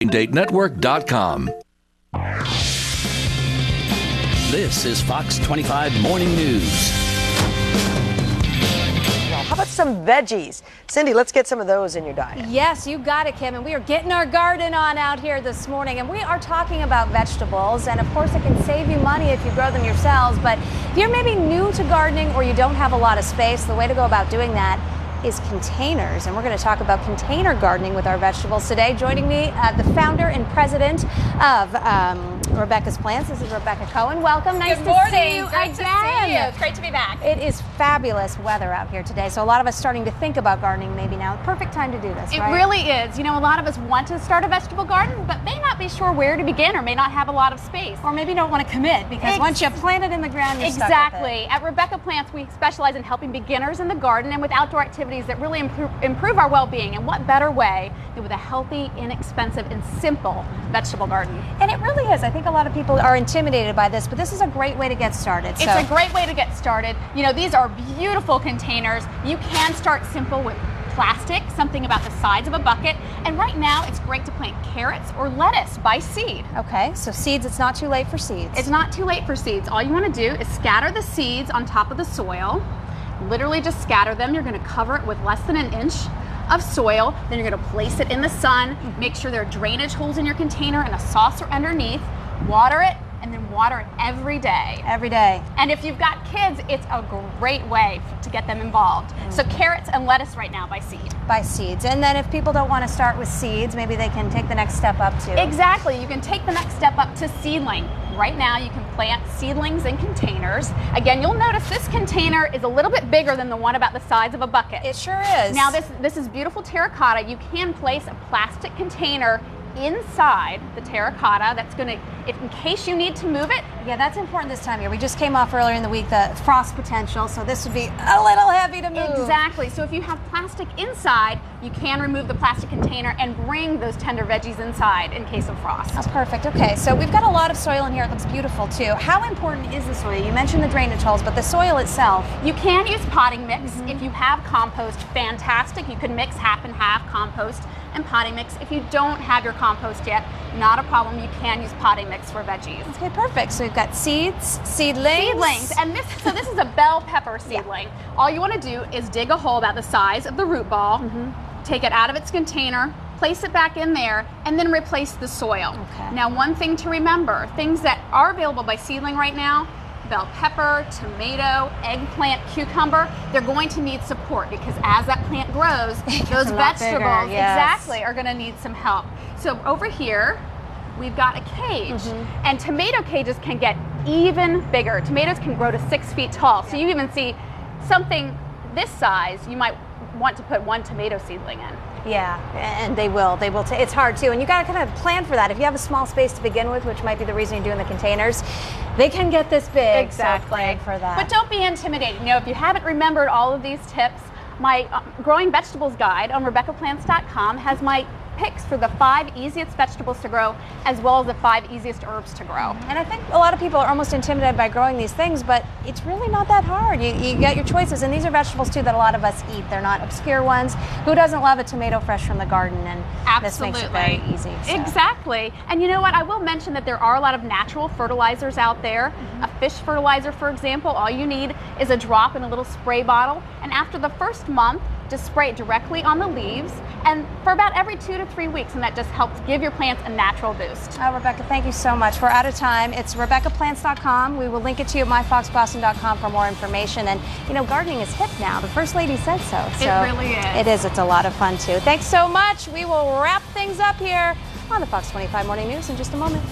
DateNetwork.com. This is Fox 25 Morning News. How about some veggies? Cindy, let's get some of those in your diet. Yes, you got it, Kim. And we are getting our garden on out here this morning. And we are talking about vegetables. And of course, it can save you money if you grow them yourselves. But if you're maybe new to gardening or you don't have a lot of space, the way to go about doing that is containers. And we're going to talk about container gardening with our vegetables today. Joining me, the founder and president of Rebecca's Plants. This is Rebecca Cohen. Welcome. Nice Good morning. to see you Great again. to see you. It's great to be back. It is fabulous weather out here today. So a lot of us starting to think about gardening maybe now. Perfect time to do this, It right? really is. You know, a lot of us want to start a vegetable garden, but may not be sure where to begin or may not have a lot of space. Or maybe don't want to commit because once you plant it in the ground, you're stuck with Exactly. At Rebecca Plants, we specialize in helping beginners in the garden and with outdoor activities that really improve our well-being. And what better way than with a healthy, inexpensive, and simple vegetable garden? And it really is. I think a lot of people are intimidated by this, but this is a great way to get started. It's a great way to get started. You know, these are beautiful containers. You can start simple with plastic, something about the size of a bucket. And right now, it's great to plant carrots or lettuce by seed. Okay, so seeds, it's not too late for seeds. It's not too late for seeds. All you want to do is scatter the seeds on top of the soil. Literally just scatter them. You're going to cover it with less than an inch of soil. Then you're going to place it in the sun. Make sure there are drainage holes in your container and a saucer underneath. Water it, and then water it every day. Every day. And if you've got kids, it's a great way to get them involved. So carrots and lettuce right now by seed. By seeds. And then if people don't want to start with seeds, maybe they can take the next step up to. Exactly. You can take the next step up to seedling. Right now you can plant seedlings in containers. Again, you'll notice this container is a little bit bigger than the one about the size of a bucket. It sure is. Now this is beautiful terracotta. You can place a plastic container inside the terracotta. That's going to, in case you need to move it. Yeah, that's important this time of year. We just came off earlier in the week the frost potential, so this would be a little heavy to move. Exactly. So if you have plastic inside, you can remove the plastic container and bring those tender veggies inside in case of frost. That's perfect. Okay, so we've got a lot of soil in here. It looks beautiful too. How important is the soil? You mentioned the drainage holes, but the soil itself. You can use potting mix. If you have compost, fantastic. You can mix half and half compost and potting mix. If you don't have your compost yet, not a problem. You can use potting mix for veggies. Okay, perfect. So we've got seeds, seedlings. And this is a bell pepper seedling. Yeah. All you want to do is dig a hole about the size of the root ball, take it out of its container, place it back in there, and then replace the soil. Okay. Now, one thing to remember, things that are available by seedling right now, bell pepper, tomato, eggplant, cucumber, they're going to need support because as that plant grows, those vegetables exactly are going to need some help. So over here, we've got a cage, and tomato cages can get even bigger. Tomatoes can grow to 6 feet tall. So you even see something this size, you might want to put one tomato seedling in. Yeah, and they will. It's hard too, and you got to kind of plan for that. If you have a small space to begin with, which might be the reason you're doing the containers, they can get this big. Exactly. So plan for that. But don't be intimidated. You know, if you haven't remembered all of these tips, my growing vegetables guide on RebeccaPlants.com has my picks for the 5 easiest vegetables to grow, as well as the 5 easiest herbs to grow. And I think a lot of people are almost intimidated by growing these things, but it's really not that hard. You got your choices, and these are vegetables too that a lot of us eat. They're not obscure ones. Who doesn't love a tomato fresh from the garden? And this makes it very easy. So. Exactly. And you know what? I will mention that there are a lot of natural fertilizers out there. A fish fertilizer, for example, all you need is a drop in a little spray bottle, and after the first month, just spray it directly on the leaves and for about every 2 to 3 weeks, and that just helps give your plants a natural boost. Oh, Rebecca, thank you so much. We're out of time. It's RebeccaPlants.com. We will link it to you at MyFoxBoston.com for more information. And, you know, gardening is hip now. The First Lady said so. It really is. It is. It's a lot of fun, too. Thanks so much. We will wrap things up here on the Fox 25 Morning News in just a moment.